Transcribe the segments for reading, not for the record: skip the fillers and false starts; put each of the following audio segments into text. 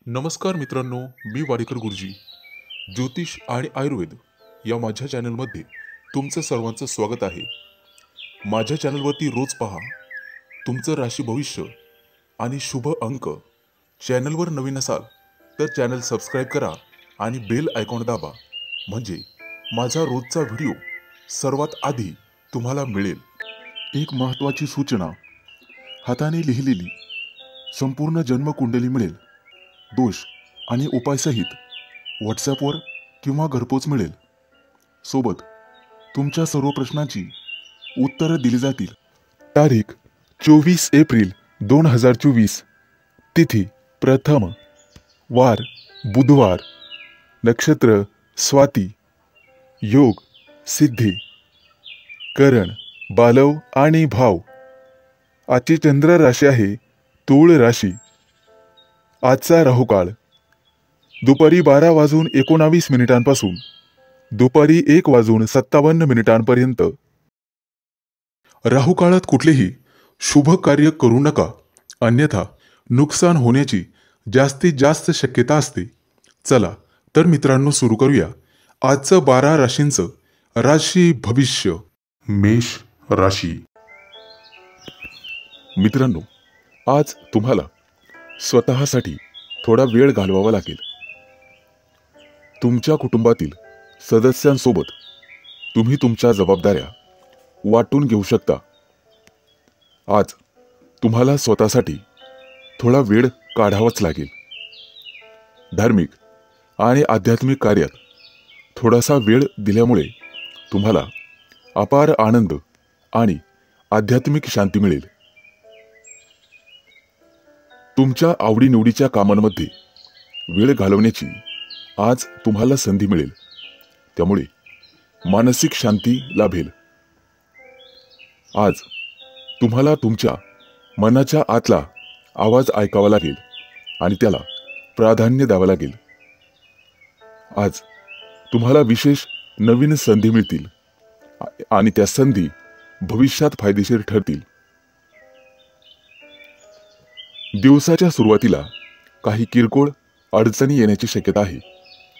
नमस्कार मित्रांनो, मी वाडेकर गुरुजी. ज्योतिष आणि आयुर्वेद या माझ्या चॅनलमध्ये तुमचं सर्वांचं स्वागत आहे. माझ्या चॅनलवरती रोज पहा तुमचं राशी भविष्य आणि शुभ अंक. चॅनलवर नवीन असाल तर चॅनल सबस्क्राईब करा आणि बेल आयकॉन दाबा, म्हणजे माझा रोजचा व्हिडिओ सर्वात आधी तुम्हाला मिळेल. एक महत्त्वाची सूचना: हाताने लिहिलेली संपूर्ण जन्मकुंडली मिळेल. दोष आणि उपायसहित व्हॉट्सॲपवर किंवा घरपोच मिळेल. सोबत तुमच्या सर्व प्रश्नांची उत्तरं दिली जातील. तारीख 24 एप्रिल 2024. तिथी प्रथम, वार बुधवार, नक्षत्र स्वाती, योग सिद्धी, करण बालव आणि भाव. आजची चंद्र राशी आहे तूळ राशी. आजचा राहुकाळ दुपारी 12:19 दुपारी 1:57 राहुकाळात कुठलेही शुभ कार्य करू नका, अन्यथा नुकसान होण्याची जास्तीत जास्त शक्यता असते. चला तर मित्रांनो, सुरू करूया आजचं 12 राशींचं राशी भविष्य. मेष राशी. मित्रांनो, आज तुम्हाला स्वतःसाठी थोडा वेळ घालवावा लागेल. तुमच्या कुटुंबातील सदस्यांसोबत तुम्ही तुमच्या जबाबदाऱ्या वाटून घेऊ शकता. आज तुम्हाला स्वतःसाठी थोडा वेळ काढावाच लागेल. धार्मिक आणि आध्यात्मिक कार्यात थोडासा वेळ दिल्यामुळे तुम्हाला अपार आनंद आणि आध्यात्मिक शांती मिळेल. तुमच्या आवडीनिवडीच्या कामांमध्ये वेळ घालवण्याची आज तुम्हाला संधी मिळेल, त्यामुळे मानसिक शांती लाभेल. आज तुम्हाला तुमच्या मनाच्या आतला आवाज ऐकावा लागेल आणि त्याला प्राधान्य द्यावं लागेल. आज तुम्हाला विशेष नवीन संधी मिळतील आणि त्या संधी भविष्यात फायदेशीर ठरतील. दिवसाच्या सुरुवातीला काही किरकोळ अडचणी येण्याची शक्यता आहे,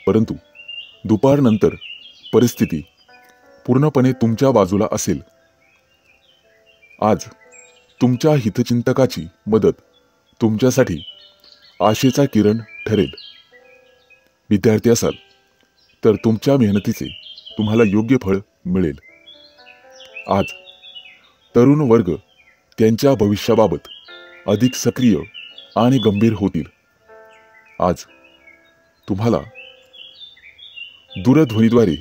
परंतु दुपारनंतर परिस्थिती पूर्णपणे तुमच्या बाजूला असेल. आज तुमच्या हितचिंतकाची मदत तुमच्यासाठी आशेचा किरण ठरेल. विद्यार्थी असाल तर तुमच्या मेहनतीचे तुम्हाला योग्य फळ मिळेल. आज तरुण वर्ग त्यांच्या भविष्याबाबत अधिक सक्रिय आणि गंभीर होतील. आज तुम्हाला दूरध्वनीद्वारे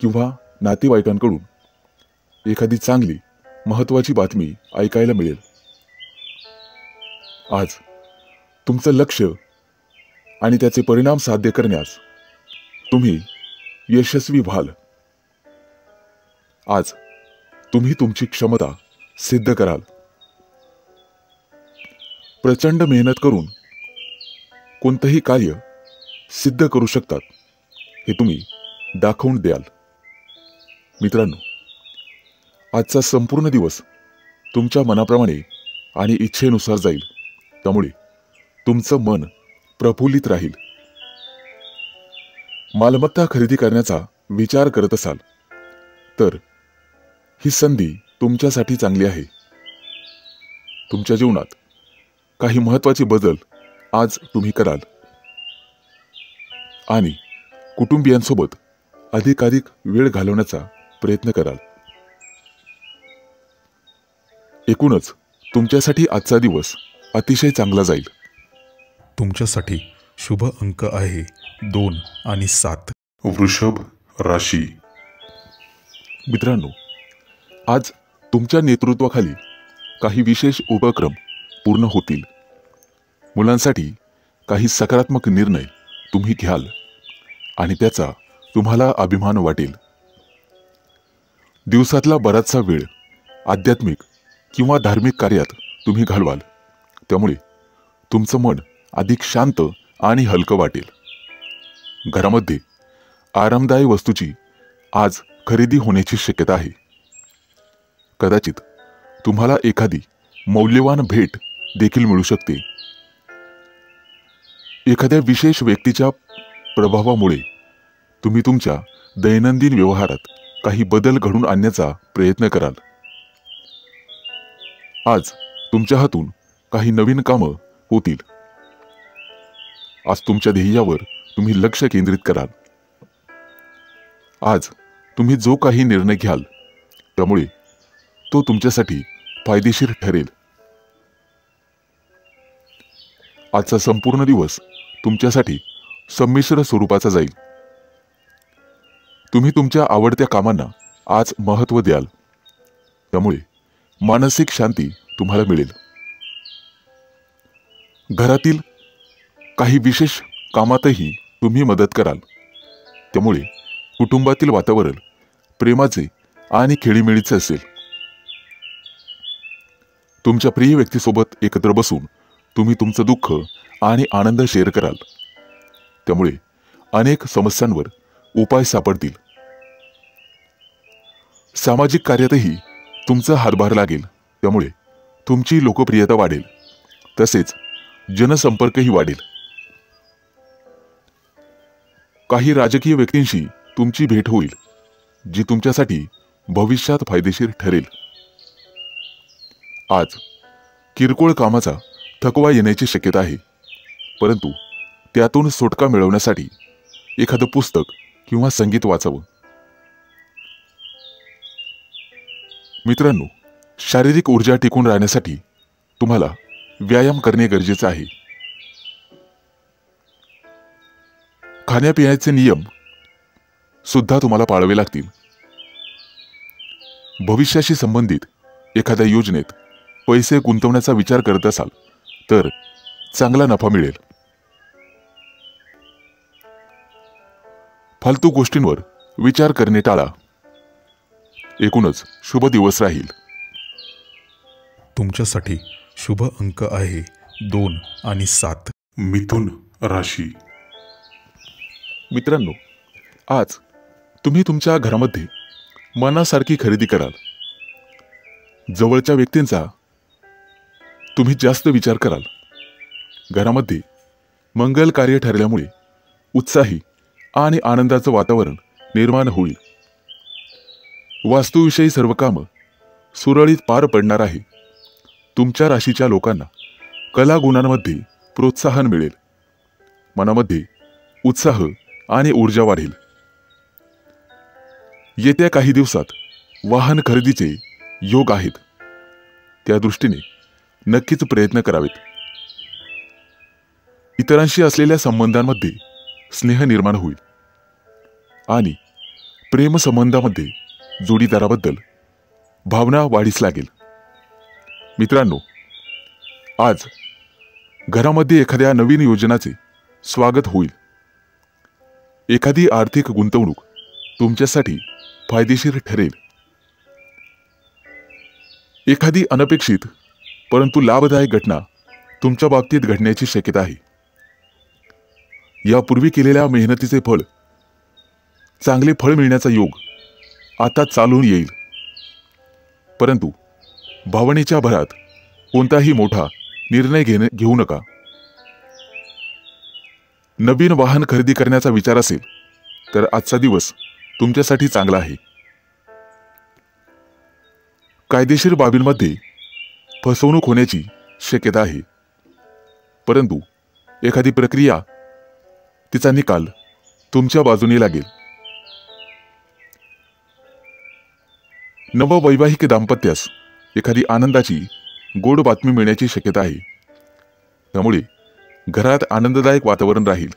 किंवा नातेवाईकांकडून एखादी चांगली महत्त्वाची बातमी ऐकायला मिळेल. आज तुमचं लक्ष आणि त्याचे परिणाम साध्य करण्यास तुम्ही यशस्वी व्हाल. आज तुम्ही तुमची क्षमता सिद्ध कराल. प्रचंड मेहनत करून कोणतंही कार्य सिद्ध करू शकतात हे तुम्ही दाखवून द्याल. मित्रांनो, आजचा संपूर्ण दिवस तुमच्या मनाप्रमाणे आणि इच्छेनुसार जाईल, त्यामुळे तुमचं मन प्रफुल्लित राहील. मालमत्ता खरेदी करण्याचा विचार करत असाल तर ही संधी तुमच्यासाठी चांगली आहे. तुमच्या जीवनात काही महत्त्वाचे बदल आज तुम्ही कराल आणि कुटुंबियांसोबत अधिकाधिक वेळ घालवण्याचा प्रयत्न कराल. एकूणच तुमच्यासाठी आजचा दिवस अतिशय चांगला जाईल. तुमच्यासाठी शुभ अंक आहे 2 आणि 7. वृषभ राशी. मित्रांनो, आज तुमच्या नेतृत्वाखाली काही विशेष उपक्रम पूर्ण होतील. मुलांसाठी काही सकारात्मक निर्णय तुम्ही घ्याल आणि त्याचा तुम्हाला अभिमान वाटेल. दिवसातला बराचसा वेळ आध्यात्मिक किंवा धार्मिक कार्यात तुम्ही घालवाल, त्यामुळे तुमचं मन अधिक शांत आणि हलकं वाटेल. घरामध्ये आरामदायी वस्तूची आज खरेदी होण्याची शक्यता आहे. कदाचित तुम्हाला एखादी मौल्यवान भेट देखील मिळू शकते. एखाद्या विशेष व्यक्तीच्या प्रभावामुळे तुम्ही तुमच्या दैनंदिन व्यवहारात काही बदल घडवून आणण्याचा प्रयत्न कराल. आज तुमच्या हातून काही नवीन कामं होतील. आज तुमच्या ध्येयावर तुम्ही लक्ष केंद्रित कराल. आज तुम्ही जो काही निर्णय घ्याल त्यामुळे तो तुमच्यासाठी फायदेशीर ठरेल. आजचा संपूर्ण दिवस तुमच्यासाठी संमिश्र स्वरूपाचा जाईल. तुम्ही तुमच्या आवडत्या कामांना आज महत्त्व द्याल. त्यामुळे मानसिक शांती तुम्हाला मिळेल. घरातील काही विशेष कामातही तुम्ही मदत कराल. त्यामुळे कुटुंबातील वातावरण प्रेमाचे आणि खेळीमेळीचे असेल. तुमच्या प्रिय व्यक्तीसोबत एकत्र बसून तुम्ही तुमचं दुःख आणि आनंद शेअर कराल. त्यामुळे अनेक समस्यांवर उपाय सापडतील. सामाजिक कार्यातही तुमचा हातभार लागेल. त्यामुळे तुमची लोकप्रियता वाढेल. तसेच जनसंपर्कही वाढेल. काही राजकीय व्यक्तींशी तुमची भेट होईल, जी तुमच्यासाठी भविष्यात फायदेशीर ठरेल. आज किरकोळ कामाचा थकवा येण्याची शक्यता आहे, परंतु त्यातून सुटका मिळवण्यासाठी एखादं पुस्तक किंवा संगीत वाचावं. मित्रांनो, शारीरिक ऊर्जा टिकून राहण्यासाठी तुम्हाला व्यायाम करणे गरजेचे आहे. खाण्यापिण्याचे नियम सुद्धा तुम्हाला पाळावे लागतील. भविष्याशी संबंधित एखाद्या योजनेत पैसे गुंतवण्याचा विचार करत असाल तर चांगला नफा मिळेल. फालतू गोष्टींवर विचार करणे टाळा. एकूणच शुभ दिवस राहील. तुमच्यासाठी शुभ अंक आहे 2 आणि 7. मिथुन राशी. मित्रांनो, आज तुम्ही तुमच्या घरामध्ये मनासारखी खरेदी कराल. जवळच्या व्यक्तींचा तुम्ही जास्त विचार कराल. घरामध्ये मंगल कार्य ठरल्यामुळे उत्साही आणि आनंदाचं वातावरण निर्माण होईल. वास्तूविषयी सर्व कामं सुरळीत पार पडणार आहे. तुमच्या राशीच्या लोकांना कला गुणांमध्ये प्रोत्साहन मिळेल. मनामध्ये उत्साह आणि ऊर्जा वाढेल. येत्या काही दिवसात वाहन खरेदीचे योग आहेत. त्या दृष्टीने नक्कीच प्रयत्न करावेत. इतरांशी असलेल्या संबंधांमध्ये स्नेह निर्माण होईल आणि प्रेम संबंधामध्ये जोडीदाराबद्दल भावना वाढीस लागेल. मित्रांनो, आज घरामध्ये एखाद्या नवीन योजनाचे स्वागत होईल. एखादी आर्थिक गुंतवणूक तुमच्यासाठी फायदेशीर ठरेल. एखादी अनपेक्षित परंतु लाभदायक घटना तुमच्या बाबतीत घडण्याची शक्यता आहे. यापूर्वी केलेल्या मेहनतीचे फळ, चांगले फळ मिळण्याचा योग आता चालून येईल. परंतु भावनेच्या भरात कोणताही मोठा निर्णय घेऊ नका. नवीन वाहन खरेदी करण्याचा विचार असेल तर आजचा दिवस तुमच्यासाठी चांगला आहे. कायदेशीर बाबींमध्ये फसवणूक होण्याची शक्यता आहे, परंतु एखादी प्रक्रिया, तिचा निकाल तुमच्या बाजूने लागेल. नववैवाहिक दाम्पत्यास एखादी आनंदाची गोड बातमी मिळण्याची शक्यता आहे. त्यामुळे घरात आनंददायक वातावरण राहील.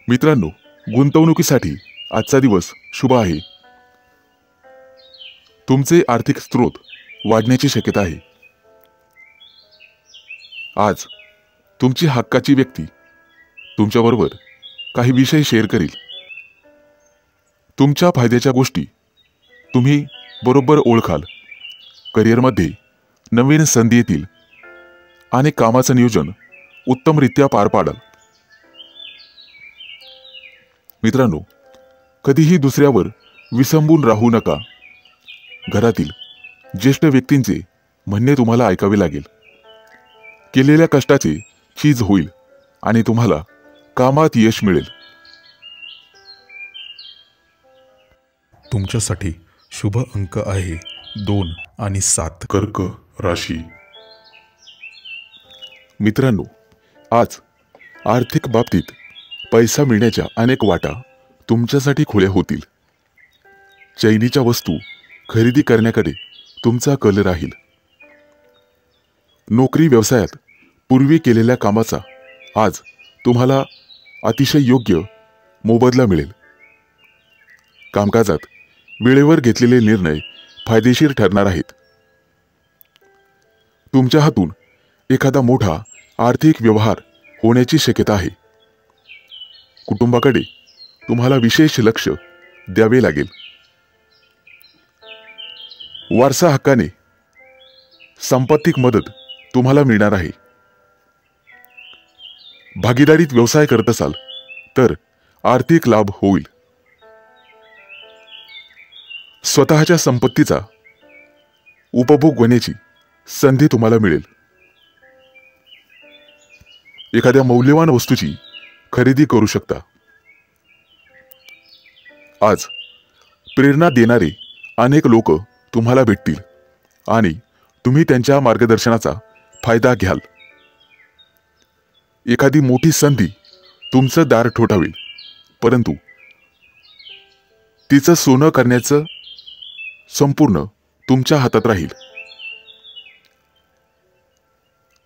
मित्रांनो, गुंतवणुकीसाठी आजचा दिवस शुभ आहे. तुमचे आर्थिक स्रोत वाढण्याची शक्यता आहे. आज तुमची हक्काची व्यक्ती तुमच्याबरोबर काही विषय शेअर करेल. तुमच्या फायद्याच्या गोष्टी तुम्ही बरोबर ओळखाल. करिअरमध्ये नवीन संधी येतील आणि कामाचं नियोजन उत्तमरित्या पार पाडाल. मित्रांनो, कधीही दुसऱ्यावर विसंबून राहू नका. घरातील ज्येष्ठ व्यक्तींचे म्हणणे तुम्हाला ऐकावे लागेल. केलेल्या कष्टाचे चीज होईल आणि तुम्हाला कामात यश मिळेल. तुमच्यासाठी शुभ अंक आहे 2 आणि 7. कर्क राशी. मित्रांनो, आज आर्थिक बाबतीत पैसा मिळण्याच्या अनेक वाटा तुमच्यासाठी खुल्या होतील. चैनीच्या वस्तू खरेदी करण्याकडे तुमचा कल राहील. नोकरी व्यवसायात पूर्वी केलेल्या कामाचा आज तुम्हाला अतिशय योग्य मोबदला मिळेल. कामकाजात वेळेवर घेतलेले निर्णय फायदेशीर ठरणार आहेत. तुमच्या हातून एखादा मोठा आर्थिक व्यवहार होण्याची शक्यता आहे. कुटुंबाकडे तुम्हाला विशेष लक्ष द्यावे लागेल. वारसा हक्काने संपत्तिक मदत तुम्हाला मिळणार आहे. भागीदारीत व्यवसाय करत असाल तर आर्थिक लाभ होईल. स्वतःच्या संपत्तीचा उपभोग होण्याची संधी तुम्हाला मिळेल. एखाद्या मौल्यवान वस्तूची खरेदी करू शकता. आज प्रेरणा देणारे अनेक लोक तुम्हाला भेटतील आणि तुम्ही त्यांच्या मार्गदर्शनाचा फायदा घ्याल. एखादी मोठी संधी तुमचं दार ठोठावेल, परंतु तिचं सोनं करण्याचं संपूर्ण तुमच्या हातात राहील.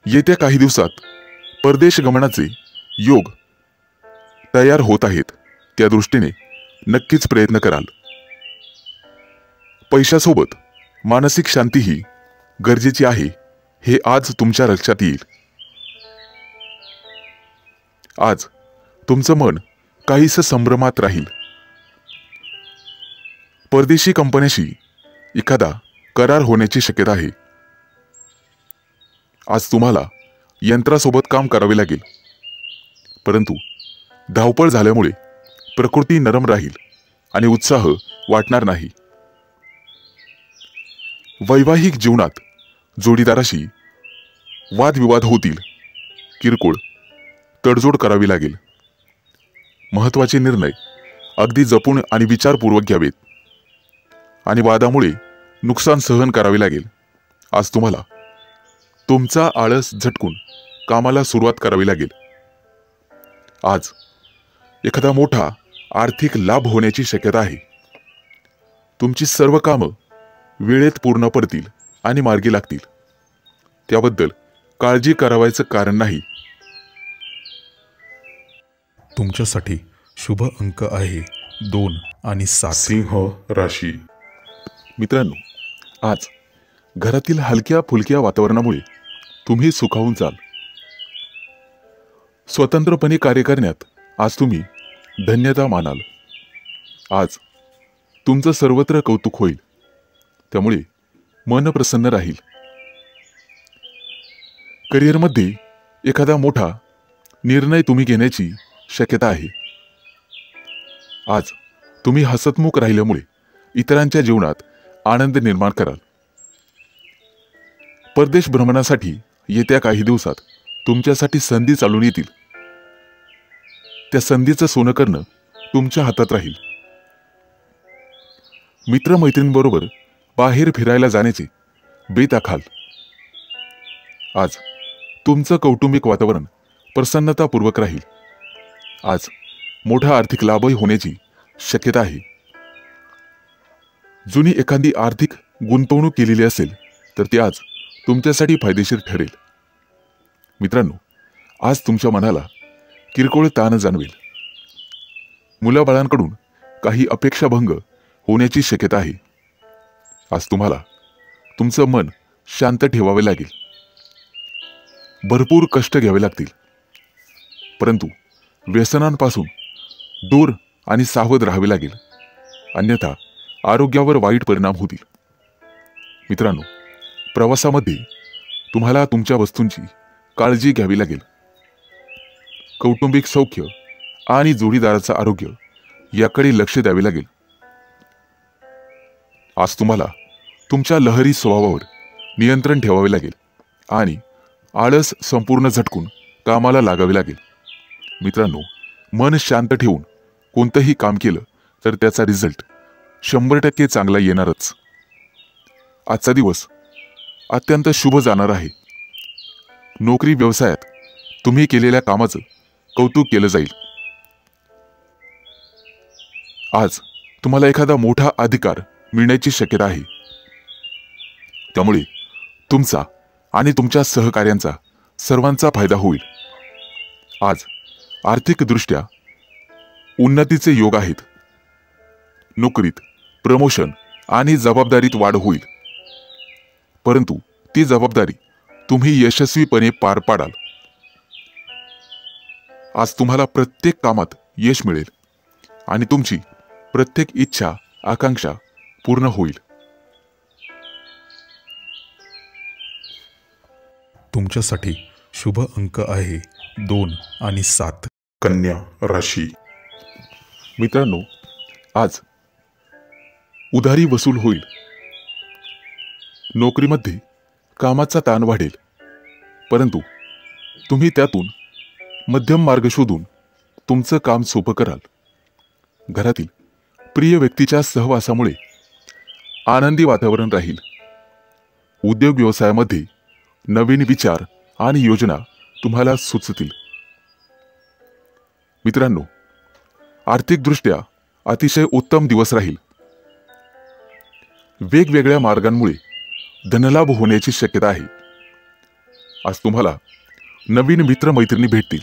येत्या काही दिवसात परदेश गमनाचे योग तयार होत आहेत. त्या दृष्टीने नक्कीच प्रयत्न कराल. पैशासोबत मानसिक शांतीही गरजेची आहे, हे आज तुमच्या लक्षात येईल. आज तुमचं मन काहीसं संभ्रमात राहील. परदेशी कंपन्याशी एखादा करार होण्याची शक्यता आहे. आज तुम्हाला यंत्रासोबत काम करावे लागेल, परंतु धावपळ झाल्यामुळे प्रकृती नरम राहील आणि उत्साह वाटणार नाही. वैवाहिक जीवनात जोडीदाराशी वादविवाद होतील. किरकोळ तडजोड करावी लागेल. महत्त्वाचे निर्णय अगदी जपून आणि विचारपूर्वक घ्यावेत आणि वादामुळे नुकसान सहन करावे लागेल. आज तुम्हाला तुमचा आळस झटकून कामाला सुरुवात करावी लागेल. आज एखादा मोठा आर्थिक लाभ होण्याची शक्यता आहे. तुमची सर्व कामं वेळेत पूर्ण पडतील आणि मार्गी लागतील. त्याबद्दल काळजी करावायचं कारण नाही. तुमच्यासाठी शुभ अंक आहे 2 आणि 7. सिंह राशी. मित्रांनो, आज घरातील हलक्या फुलक्या वातावरणामुळे तुम्ही सुखावून जाल. स्वतंत्रपणे कार्य करण्यात आज तुम्ही धन्यता मानाल. आज तुमचं सर्वत्र कौतुक होईल, त्यामुळे मन प्रसन्न राहील. करिअरमध्ये एखादा मोठा निर्णय तुम्ही घेण्याची शक्यता आहे. आज तुम्ही हसतमुख राहिल्यामुळे इतरांच्या जीवनात आनंद निर्माण कराल. परदेश भ्रमणासाठी येत्या काही दिवसात तुमच्यासाठी संधी चालून येतील. त्या संधीचं सोनं करणं तुमच्या हातात राहील. मित्रमैत्रिणींबरोबर बाहेर फिरायला जाण्याचे बेत आखाल. आज तुमचं कौटुंबिक वातावरण प्रसन्नतापूर्वक राहील. आज मोठा आर्थिक लाभही होण्याची शक्यता आहे. जुनी एखादी आर्थिक गुंतवणूक केलेली असेल तर ती आज तुमच्यासाठी फायदेशीर ठरेल. मित्रांनो, आज तुमच्या मनाला किरकोळ ताण जाणवेल. मुलाबाळांकडून काही अपेक्षाभंग होण्याची शक्यता आहे. आज तुम्हाला तुमचं मन शांत ठेवावे लागेल. भरपूर कष्ट घ्यावे लागतील, परंतु व्यसनांपासून दूर आणि सावध राहावे लागेल, अन्यथा आरोग्यावर वाईट परिणाम होतील. मित्रांनो, प्रवासामध्ये तुम्हाला तुमच्या वस्तूंची काळजी घ्यावी लागेल. कौटुंबिक सौख्य आणि जोडीदाराचं आरोग्य याकडे लक्ष द्यावे लागेल. आज तुम्हाला तुमच्या लहरी स्वभावावर नियंत्रण ठेवावे लागेल आणि आळस संपूर्ण झटकून कामाला लागावे लागेल. मित्रांनो, मन शांत ठेवून कोणतंही काम केलं तर त्याचा रिझल्ट 100% चांगला येणारच. आजचा दिवस अत्यंत शुभ जाणार आहे. नोकरी व्यवसायात तुम्ही केलेल्या कामाचं कौतुक केलं जाईल. आज तुम्हाला एखादा मोठा अधिकार मिळण्याची शक्यता आहे. त्यामुळे तुमचा आणि तुमच्या सहकार्यांचा सर्वांचा फायदा होईल. आज आर्थिकदृष्ट्या उन्नतीचे योग आहेत. नोकरीत प्रमोशन आणि जबाबदारीत वाढ होईल. परंतु ती जबाबदारी तुम्ही यशस्वीपणे पार पाडाल. आज तुम्हाला प्रत्येक कामात यश मिळेल आणि तुमची प्रत्येक इच्छा आकांक्षा पूर्ण होईल. तुमच्यासाठी शुभ अंक आहे 2 आणि 7. कन्या राशी. मित्रांनो, आज उधारी वसूल होईल. नोकरीमध्ये कामाचा ताण वाढेल, परंतु तुम्ही त्यातून मध्यम मार्ग शोधून तुमचं काम सोपं कराल. घरातील प्रिय व्यक्तीच्या सहवासामुळे आनंदी वातावरण राहील. उद्योग व्यवसायामध्ये नवीन विचार आणि योजना तुम्हाला सुचतील. मित्रांनो, आर्थिकदृष्ट्या अतिशय उत्तम दिवस राहील. वेगवेगळ्या मार्गांमुळे धनलाभ होण्याची शक्यता आहे. आज तुम्हाला नवीन मित्रमैत्रिणी भेटतील.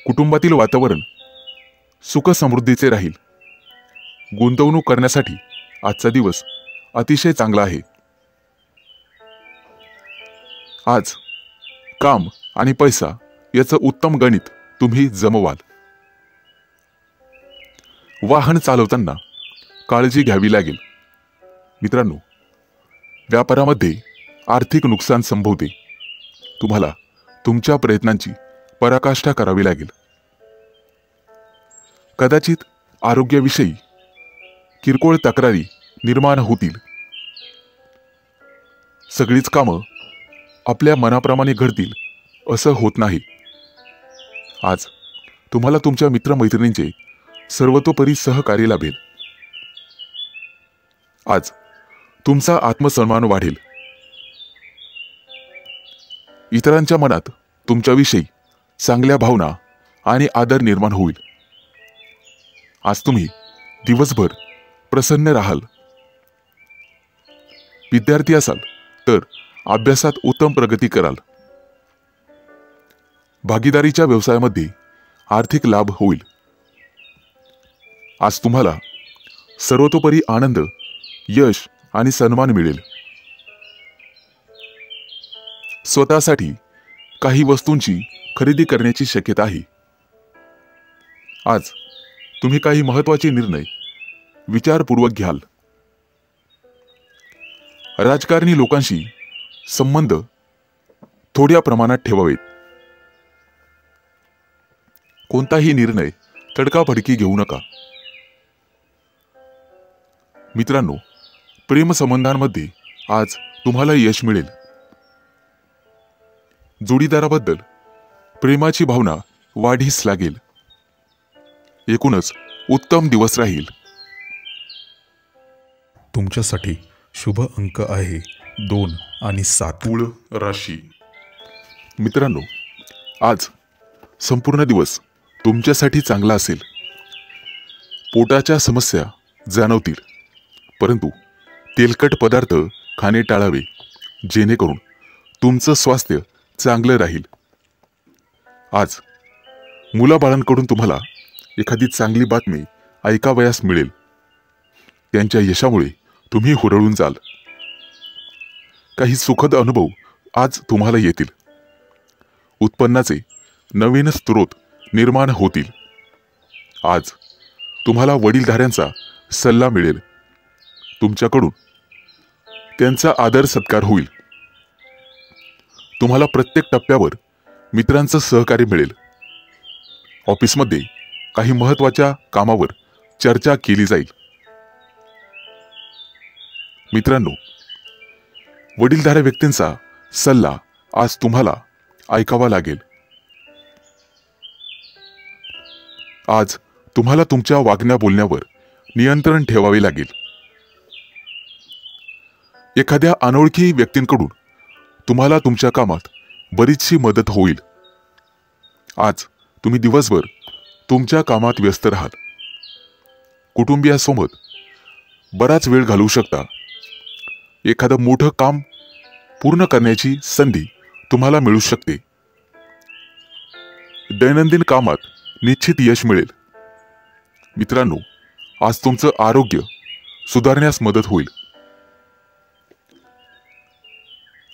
कुटुंबातील वातावरण सुखसमृद्धीचे राहील. गुंतवणूक करण्यासाठी आजचा दिवस अतिशय चांगला आहे. आज काम आणि पैसा याचं उत्तम गणित तुम्ही जमवाल. वाहन चालवताना काळजी घ्यावी लागेल. मित्रांनो, व्यापारामध्ये आर्थिक नुकसान संभवते. तुम्हाला तुमच्या प्रयत्नांची पराकाष्ठा करावी लागेल. कदाचित आरोग्याविषयी किरकोळ तक्रारी निर्माण होतील. सगळीच कामं आपल्या मनाप्रमाणे घडतील असं होत नाही. आज तुम्हाला तुमच्या मित्रमैत्रिणींचे सर्वतोपरी सहकार्य लाभेल. आज तुमचा आत्मसन्मान वाढेल. इतरांच्या मनात तुमच्याविषयी चांगल्या भावना आणि आदर निर्माण होईल. आज तुम्ही दिवसभर प्रसन्न राहाल. विद्यार्थी असाल तर अभ्यासात उत्तम प्रगती कराल. भागीदारीच्या व्यवसायामध्ये आर्थिक लाभ होईल. आज तुम्हाला सर्वतोपरी आनंद, यश आणि सन्मान मिळेल. स्वतःसाठी काही वस्तूंची खरेदी करण्याची शक्यता आहे. आज तुम्ही काही महत्त्वाचे निर्णय विचारपूर्वक घ्याल. राजकारणी लोकांशी संबंध थोड्या प्रमाणात ठेवावेत. कोणताही निर्णय तडकाफडकी घेऊ नका. मित्रांनो, प्रेमसंबंधांमध्ये आज तुम्हाला यश मिळेल. जोडीदाराबद्दल प्रेमाची भावना वाढीस लागेल. एकूणच उत्तम दिवस राहील. तुमच्यासाठी शुभ अंक आहे 2 आणि 7. तुळ राशी. मित्रांनो, आज संपूर्ण दिवस तुमच्यासाठी चांगला असेल. पोटाच्या समस्या जाणवतील, परंतु तेलकट पदार्थ खाणे टाळावे, जेणेकरून तुमचं स्वास्थ्य चांगलं राहील. आज मुलाबाळांकडून तुम्हाला एखादी चांगली बातमी ऐकावयास मिळेल. त्यांच्या यशामुळे तुम्ही हुरळून जाल. काही सुखद अनुभव आज तुम्हाला येतील. उत्पन्नाचे नवीन स्रोत निर्माण होतील. आज तुम्हाला वडीलधाऱ्यांचा सल्ला मिळेल. तुमच्याकडून त्यांचा आदर सत्कार होईल. तुम्हाला प्रत्येक टप्प्यावर मित्रांचं सहकार्य मिळेल. ऑफिसमध्ये काही महत्त्वाच्या कामावर चर्चा केली जाईल. मित्रांनो, वडीलधाऱ्या व्यक्तींचा सल्ला आज तुम्हाला ऐकावा लागेल. आज तुम्हाला तुमच्या वागण्या बोलण्यावर नियंत्रण ठेवावे लागेल. एखाद्या अनोळखी व्यक्तींकडून तुम्हाला तुमच्या कामात बरीचशी मदत होईल. आज तुम्ही दिवसभर तुमच्या कामात व्यस्त राहाल. कुटुंबियासोबत बराच वेळ घालवू शकता. एखादं मोठं काम पूर्ण करण्याची संधी तुम्हाला मिळू शकते. दैनंदिन कामात निश्चित यश मिळेल. मित्रांनो, आज तुमचं आरोग्य सुधारण्यास मदत होईल.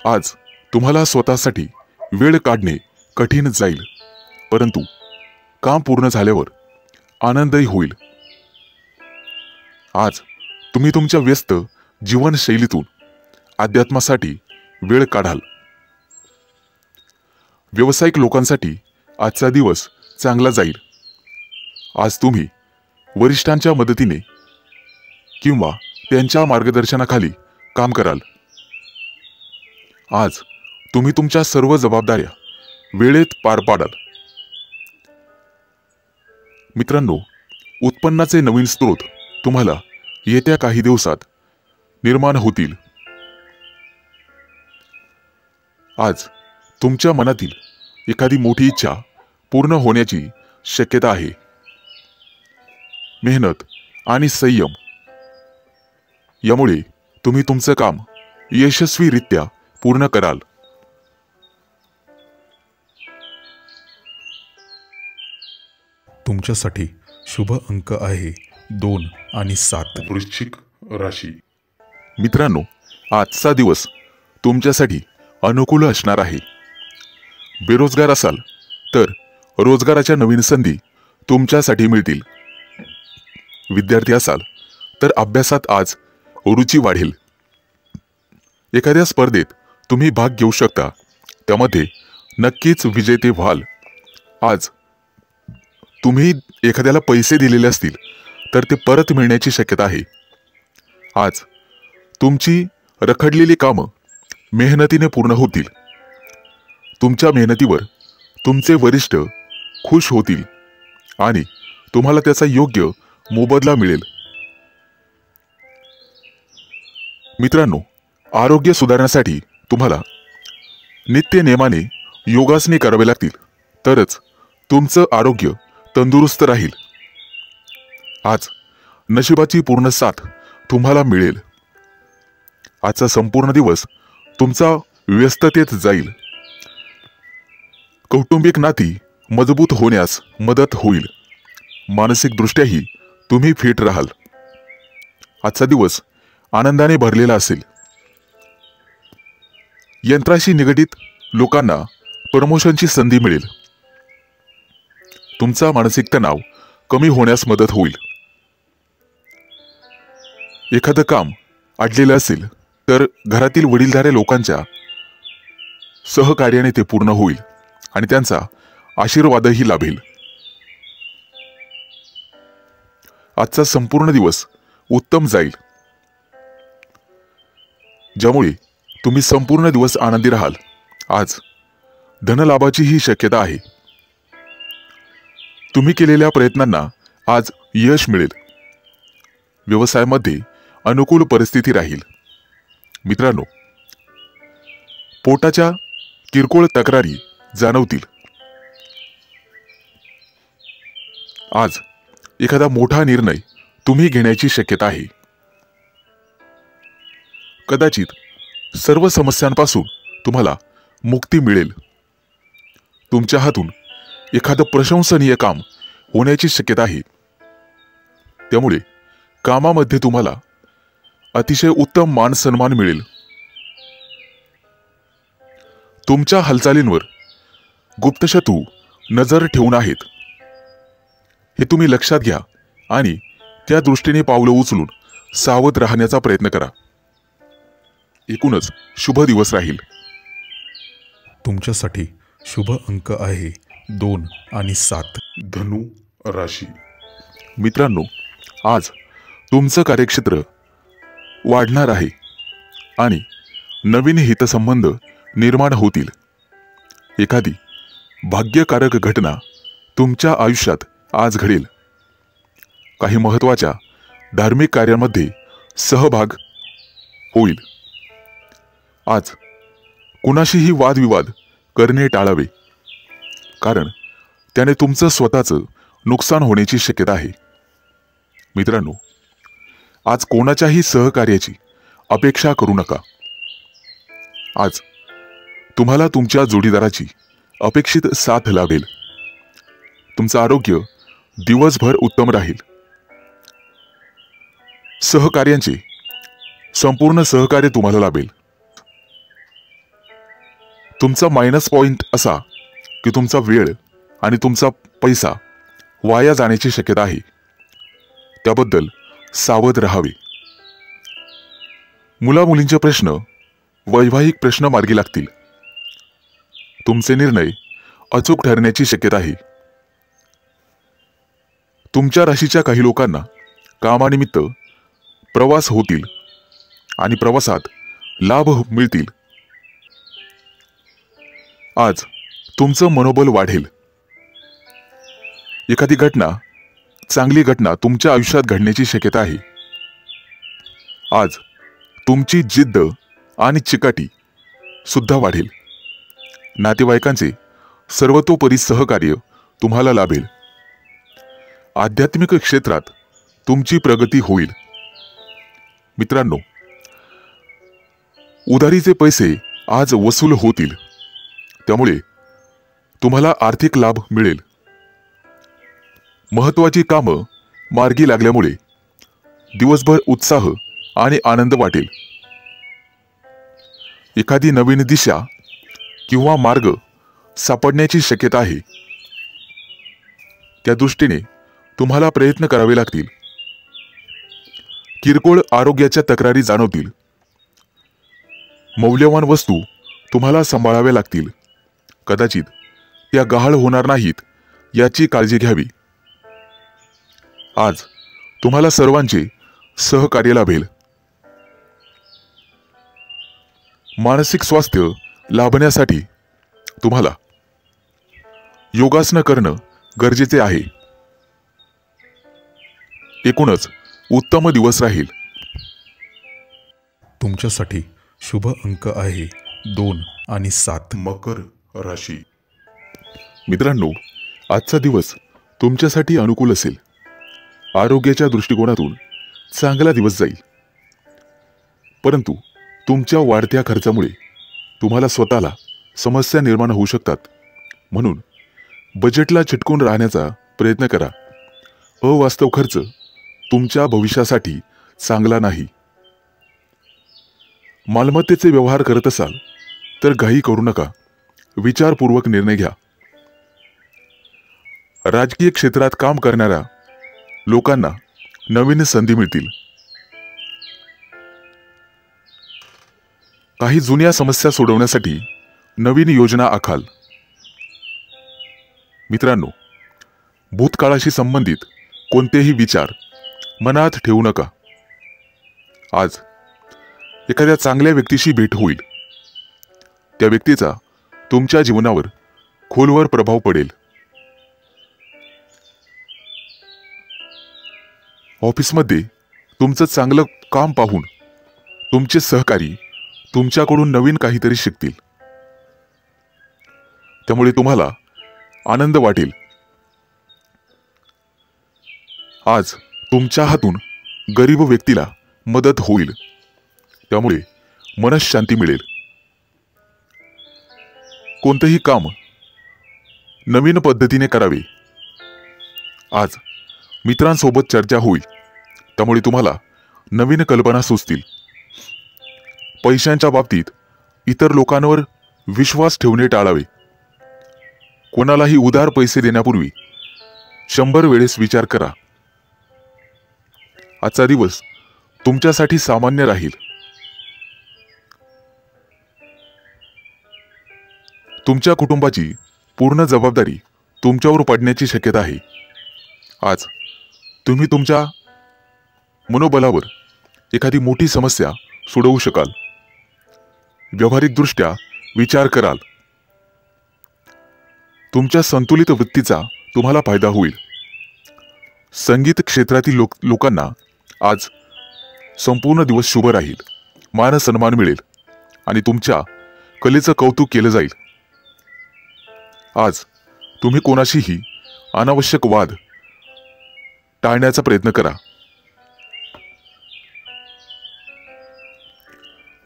आज तुम्हाला स्वतःसाठी वेळ काढणे कठीण जाईल, परंतु काम पूर्ण झाल्यावर आनंदही होईल. आज तुम्ही तुमच्या व्यस्त जीवनशैलीतून अध्यात्मासाठी वेळ काढाल. व्यावसायिक लोकांसाठी आजचा दिवस चांगला जाईल. आज तुम्ही वरिष्ठांच्या मदतीने किंवा त्यांच्या मार्गदर्शनाखाली काम कराल. आज तुम्ही तुमच्या सर्व जबाबदाऱ्या वेळेत पार पाडाल. मित्रांनो, उत्पन्नाचे नवीन स्रोत तुम्हाला येत्या काही दिवसात निर्माण होतील. आज तुमच्या मनातील एखादी मोठी इच्छा पूर्ण होण्याची शक्यता आहे. मेहनत आणि संयम यामुळे तुम्ही तुमचं काम यशस्वीरित्या पूर्ण कराल. तुमच्यासाठी शुभ अंक आहे 2 आणि 7. वृश्चिक राशी. मित्रांनो, आजचा दिवस तुमच्यासाठी अनुकूल असणार आहे. बेरोजगार असाल तर रोजगाराच्या नवीन संधी तुमच्यासाठी मिळतील. विद्यार्थी असाल तर अभ्यासात आज रुची वाढेल. एखाद्या स्पर्धेत तुम्ही भाग घेऊ शकता, त्यामध्ये नक्कीच विजेते व्हाल. आज तुम्ही एखाद्याला पैसे दिलेले असतील तर ते परत मिळण्याची शक्यता आहे. आज तुमची रखडलेली कामं मेहनतीने पूर्ण होतील. तुमच्या मेहनतीवर तुमचे वरिष्ठ खुश होतील आणि तुम्हाला त्याचा योग्य मोबदला मिळेल. मित्रांनो, आरोग्य सुधारण्यासाठी तुम्हाला नित्य नेमाने योगासने करावे लागतील, तरच तुमचं आरोग्य तंदुरुस्त राहील. आज नशिबाची पूर्ण साथ तुम्हाला मिळेल. आजचा संपूर्ण दिवस तुमचा व्यस्ततेत जाईल. कौटुंबिक नाती मजबूत होण्यास मदत होईल. मानसिकदृष्ट्याही तुम्ही फिट राहाल. आजचा दिवस आनंदाने भरलेला असेल. यंत्राशी निगडित लोकांना प्रमोशनची संधी मिळेल. तुमचा मानसिक तणाव कमी होण्यास मदत होईल. एखादं काम अडलेलं असेल तर घरातील वडीलधाऱ्या लोकांच्या सहकार्याने ते पूर्ण होईल आणि त्यांचा आशीर्वादही लाभेल. आजचा संपूर्ण दिवस उत्तम जाईल, ज्यामुळे तुम्ही संपूर्ण दिवस आनंदी राहाल. आज धनलाभाचीही शक्यता आहे. तुम्ही केलेल्या प्रयत्नांना आज यश मिळेल. व्यवसायामध्ये अनुकूल परिस्थिती राहील. मित्रांनो, पोटाच्या किरकोळ तक्रारी जाणवतील. आज एखादा मोठा निर्णय तुम्ही घेण्याची शक्यता आहे. कदाचित सर्व समस्यांपासून तुम्हाला मुक्ती मिळेल. तुमच्या हातून एखादं प्रशंसनीय काम होण्याची शक्यता आहे. त्यामुळे कामामध्ये तुम्हाला अतिशय उत्तम मान सन्मान मिळेल. तुमच्या हालचालींवर गुप्तशत्रू नजर ठेवून आहेत, हे तुम्ही लक्षात घ्या आणि त्या दृष्टीने पावलं उचलून सावध राहण्याचा प्रयत्न करा. एकूणच शुभ दिवस राहील. तुमच्यासाठी शुभ अंक आहे 2 आणि 7. धनु राशी. मित्रांनो, आज तुमचं कार्यक्षेत्र वाढणार आहे आणि नवीन हितसंबंध निर्माण होतील. एखादी भाग्यकारक घटना तुमच्या आयुष्यात आज घडेल. काही महत्त्वाच्या धार्मिक कार्यांमध्ये सहभाग होईल. आज कुणाशीही वादविवाद करणे टाळावे, कारण त्याने तुमचं स्वतःचं नुकसान होण्याची शक्यता आहे. मित्रांनो, आज कोणाच्याही सहकार्याची अपेक्षा करू नका. आज तुम्हाला तुमच्या जोडीदाराची अपेक्षित साथ लाभेल. तुमचं आरोग्य दिवसभर उत्तम राहील. सहकार्यांचे संपूर्ण सहकार्य तुम्हाला लाभेल. तुमचा मायनस पॉइंट असा की तुमचा वेळ आणि तुमचा पैसा वाया जाण्याची शक्यता आहे. त्याबद्दल सावध राहावे. मुलामुलींचे प्रश्न वैवाहिक प्रश्न मार्गी लागतील. तुमचे निर्णय अचूक ठरण्याची शक्यता आहे. तुमच्या राशीच्या काही लोकांना कामानिमित्त प्रवास होतील आणि प्रवासात लाभ मिळतील. आज तुमचं मनोबल वाढेल. एखादी चांगली घटना तुमच्या आयुष्यात घडण्याची शक्यता आहे. आज तुमची जिद्द आणि चिकाटी सुद्धा वाढेल. नातेवाईकांचे सर्वतोपरी सहकार्य तुम्हाला लाभेल. आध्यात्मिक क्षेत्रात तुमची प्रगती होईल. मित्रांनो, उधारीचे पैसे आज वसूल होतील. त्यामुळे तुम्हाला आर्थिक लाभ मिळेल. महत्त्वाची कामं मार्गी लागल्यामुळे दिवसभर उत्साह आणि आनंद वाटेल. एखादी नवीन दिशा किंवा मार्ग सापडण्याची शक्यता आहे. त्या दृष्टीने तुम्हाला प्रयत्न करावे लागतील. किरकोळ आरोग्याच्या तक्रारी जाणवतील. मौल्यवान वस्तू तुम्हाला सांभाळाव्या लागतील. कदाचित त्या गहाळ होणार नाहीत याची काळजी घ्यावी. आज तुम्हाला सर्वांचे सहकार्य लाभेल. मानसिक स्वास्थ्य लाभण्यासाठी तुम्हाला योगासनं करणं गरजेचे आहे. एकूणच उत्तम दिवस राहील. तुमच्यासाठी शुभ अंक आहे 2 आणि 7. मकर राशी. मित्रांनो, आजचा दिवस तुमच्यासाठी अनुकूल असेल. आरोग्याच्या दृष्टिकोनातून चांगला दिवस जाईल. परंतु तुमच्या वाढत्या खर्चामुळे तुम्हाला स्वतःला समस्या निर्माण होऊ शकतात. म्हणून बजेटला चिटकून राहण्याचा प्रयत्न करा. अवास्तव खर्च तुमच्या भविष्यासाठी चांगला नाही. मालमत्तेचे व्यवहार करत असाल तर घाई करू नका. विचारपूर्वक निर्णय घ्या. राजकीय क्षेत्रात काम करणाऱ्या लोकांना नवीन संधी मिळतील. काही जुन्या समस्या सोडवण्यासाठी नवीन योजना आखाल. मित्रांनो, भूतकाळाशी संबंधित कोणतेही विचार मनात ठेवू नका. आज एखाद्या चांगल्या व्यक्तीशी भेट होईल. त्या व्यक्तीचा तुमच्या जीवनावर खोलवर प्रभाव पडेल. ऑफिसमध्ये तुमचं चांगलं काम पाहून तुमचे सहकारी तुमच्याकडून नवीन काहीतरी शिकतील. त्यामुळे तुम्हाला आनंद वाटेल. आज तुमच्या हातून गरीब व्यक्तीला मदत होईल. त्यामुळे मनःशांती मिळेल. कोणतेही काम नवीन पद्धतीने करावे. आज मित्रांसोबत चर्चा होईल. त्यामुळे तुम्हाला नवीन कल्पना सुचतील. पैशांच्या बाबतीत इतर लोकांवर विश्वास ठेवणे टाळावे. कोणालाही उधार पैसे देण्यापूर्वी 100 वेळेस विचार करा. आजचा दिवस तुमच्यासाठी सामान्य राहील. तुमच्या कुटुंबाची पूर्ण जबाबदारी तुमच्यावर पडण्याची शक्यता आहे. आज तुम्ही तुमच्या मनोबलावर एखादी मोठी समस्या सोडवू शकाल. व्यावहारिकदृष्ट्या विचार कराल. तुमच्या संतुलित वृत्तीचा तुम्हाला फायदा होईल. संगीत क्षेत्रातील लोकांना आज संपूर्ण दिवस शुभ राहील, मान सन्मान मिळेल आणि तुमच्या कलेचं कौतुक केलं जाईल। आज तुम्ही कोणाशीही अनावश्यक वाद टाळण्याचा प्रयत्न करा।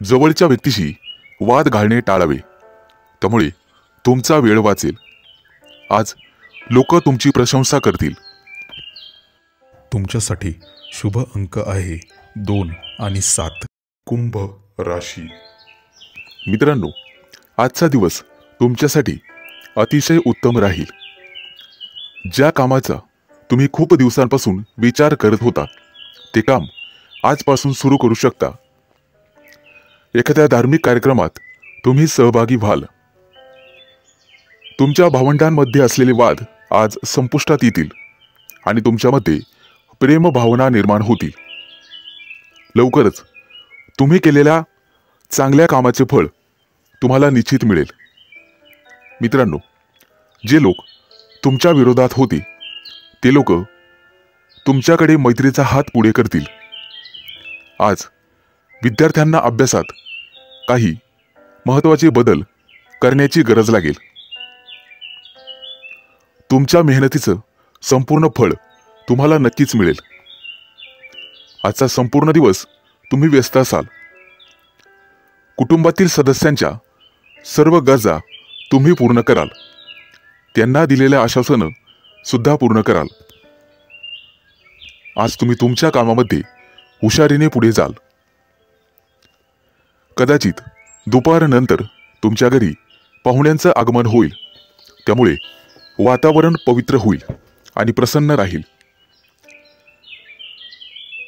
जवळच्या व्यक्तीशी वाद घालणे टाळावे, त्यामुळे तुमचा वेळ वाचेल। आज लोक तुमची प्रशंसा करतील। तुमच्यासाठी शुभ अंक आहे 2 आणि 7। कुंभ राशी। मित्रांनो, आजचा दिवस तुमच्यासाठी अतिशय उत्तम राहील। ज्या कामाचा तुम्ही खूप दिवसांपासून विचार करत होता ते काम आजपासून सुरू करू शकता। एखाद्या धार्मिक कार्यक्रमात तुम्ही सहभागी व्हाल। तुमच्या भावंडांमध्ये असलेले वाद आज संपुष्टात येतील आणि तुमच्यामध्ये प्रेम भावना निर्माण होतील। लवकरच तुम्ही केलेल्या चांगल्या कामाचे फळ तुम्हाला निश्चित मिळेल। मित्रांनो, जे लोक तुमच्या विरोधात होते ते लोक तुमच्याकडे मैत्रीचा हात पुढे करतील। आज विद्यार्थ्यांना अभ्यासात काही महत्त्वाचे बदल करण्याची गरज लागेल। तुमच्या मेहनतीचं संपूर्ण फळ तुम्हाला नक्कीच मिळेल। आजचा संपूर्ण दिवस तुम्ही व्यस्त असाल। कुटुंबातील सदस्यांच्या सर्व गरजा तुम्ही पूर्ण कराल। त्यांना दिलेल्या आश्वासनं सुद्धा पूर्ण कराल। आज तुम्ही तुमच्या कामामध्ये हुशारीने पुढे जाल। कदाचित दुपारनंतर तुमच्या घरी पाहुण्यांचं आगमन होईल, त्यामुळे वातावरण पवित्र होईल आणि प्रसन्न राहील।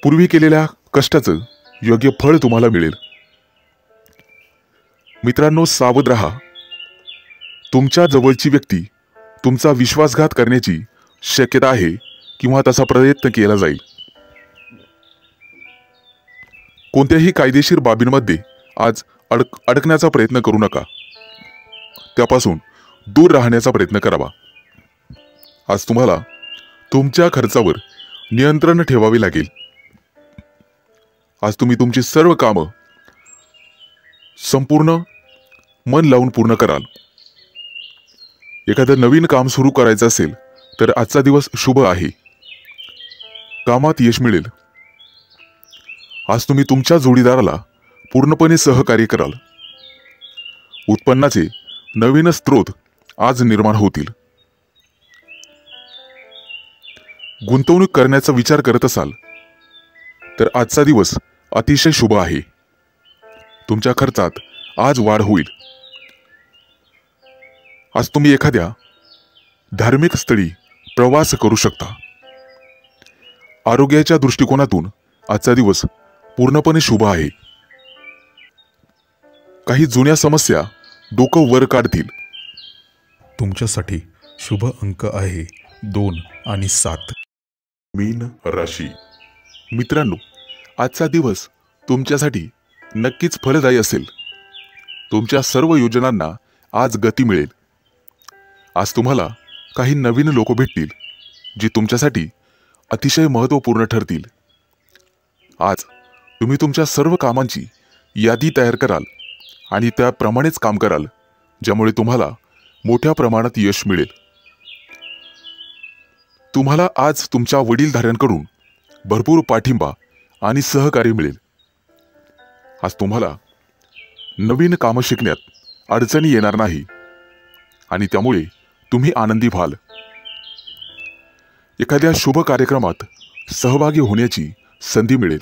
पूर्वी केलेल्या कष्टाचं योग्य फळ तुम्हाला मिळेल। मित्रांनो, सावध राहा। तुमच्या जवळची व्यक्ती तुमचा विश्वासघात करण्याची शक्यता आहे किंवा तसा प्रयत्न केला जाईल। कोणत्याही कायदेशीर बाबींमध्ये आज अडकण्याचा प्रयत्न करू नका। त्यापासून दूर राहण्याचा प्रयत्न करावा। आज तुम्हाला तुमच्या खर्चावर नियंत्रण ठेवावे लागेल। आज तुम्ही तुमची सर्व कामं संपूर्ण मन लावून पूर्ण कराल। एखादं नवीन काम सुरू करायचं असेल तर आजचा दिवस शुभ आहे। कामात यश मिळेल। आज तुम्ही तुमच्या जोडीदाराला पूर्णपणे सहकार्य कराल। उत्पन्नाचे नवीन स्रोत आज निर्माण होतील। गुंतवणूक करण्याचा विचार करत असाल तर आजचा दिवस अतिशय शुभ आहे। तुमच्या खर्चात आज वाढ होईल। आज तुम्ही एखाद्या धार्मिक स्थळी प्रवास करू शकता। आरोग्याच्या दृष्टिकोनातून आजचा दिवस पूर्णपणे शुभ आहे। काही जुन्या समस्या डोकं वर काढतील। तुमच्यासाठी शुभ अंक आहे 2 आणि 7। मीन राशी। मित्रांनो, आजचा दिवस तुमच्यासाठी नक्कीच फलदायी असेल। तुमच्या सर्व योजनांना आज गती मिळेल। आज तुम्हाला काही नवीन लोक भेटतील जी तुमच्यासाठी अतिशय महत्त्वपूर्ण ठरतील। आज तुम्ही तुमच्या सर्व कामांची यादी तयार कराल आणि त्याप्रमाणेच काम कराल, ज्यामुळे तुम्हाला मोठ्या प्रमाणात यश मिळेल। तुम्हाला आज तुमच्या वडीलधाऱ्यांकडून भरपूर पाठिंबा आणि सहकार्य मिळेल। आज तुम्हाला नवीन कामं शिकण्यात अडचणी येणार नाही आणि त्यामुळे तुम्ही आनंदी व्हाल। एखाद्या शुभ कार्यक्रमात सहभागी होण्याची संधी मिळेल।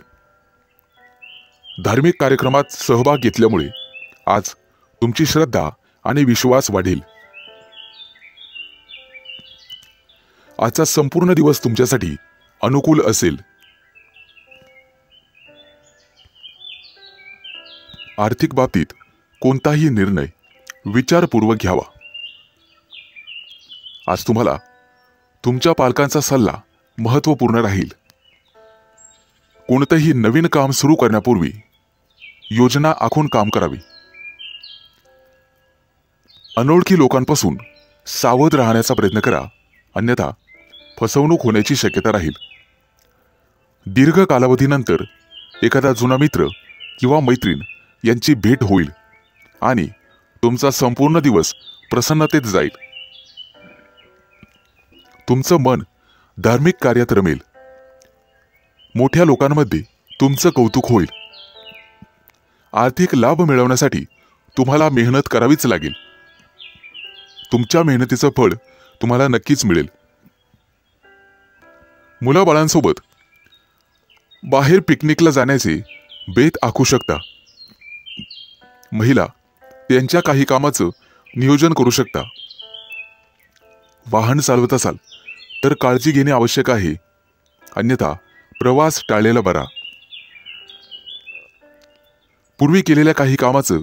धार्मिक कार्यक्रमात सहभाग घेतल्यामुळे आज तुमची श्रद्धा आणि विश्वास वाढेल। आजचा संपूर्ण दिवस तुमच्यासाठी अनुकूल असेल। आर्थिक बाबतीत कोणताही निर्णय विचारपूर्वक घ्यावा। आज तुम्हाला तुमच्या पालकांचा सल्ला महत्त्वपूर्ण राहील। कोणतेही नवीन काम सुरू करण्यापूर्वी योजना आखून काम करावे। अनोळखी लोकांपासून सावध राहण्याचा प्रयत्न करा, अन्यथा फसवणूक होण्याची शक्यता राहील। दीर्घ कालावधीनंतर एखादा जुना मित्र किंवा मैत्रीण यांची भेट होईल आणि तुमचा संपूर्ण दिवस प्रसन्नतेत जाईल. तुमचं मन धार्मिक कार्यात रमेल. मोठ्या लोकांमध्ये तुमचं कौतुक होईल. आर्थिक लाभ मिळवण्यासाठी तुम्हाला मेहनत करावीच लागेल. तुमच्या मेहनतीचं फळ तुम्हाला नक्कीच मिळेल. मुलाबाळांसोबत बाहेर पिकनिकला जाण्याचे बेत आखू शकता. महिला त्यांच्या काही कामाचं नियोजन करू शकता. वाहन चालवत असाल तर काळजी घेणे आवश्यक आहे, अन्यथा प्रवास टाळलेला बरा. पूर्वी केलेल्या काही कामाचं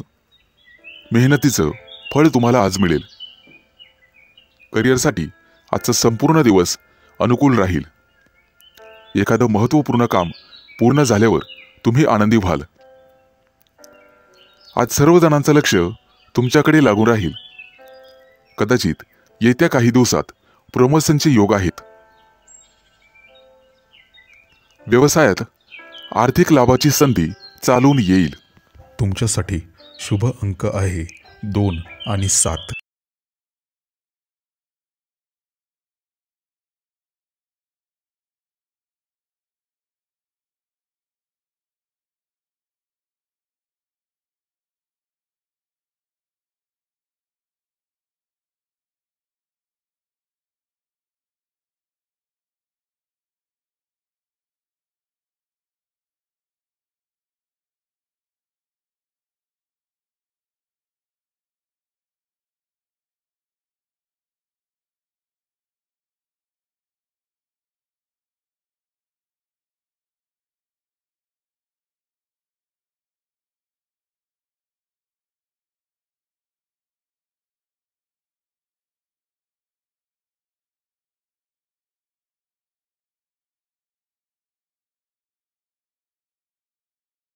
मेहनतीचं फळ तुम्हाला आज मिळेल. करिअरसाठी आजचा संपूर्ण दिवस अनुकूल राहील. एखादं महत्त्वपूर्ण काम पूर्ण झाल्यावर तुम्ही आनंदी व्हाल. आज सर्व जणांचं लक्ष तुमच्याकडे लागून राहील. कदाचित येत्या काही दिवसात प्रमोशनचे योग आहेत. व्यवसायात आर्थिक लाभाची संधी चालून येईल. तुमच्यासाठी शुभ अंक आहे 2 आणि 7.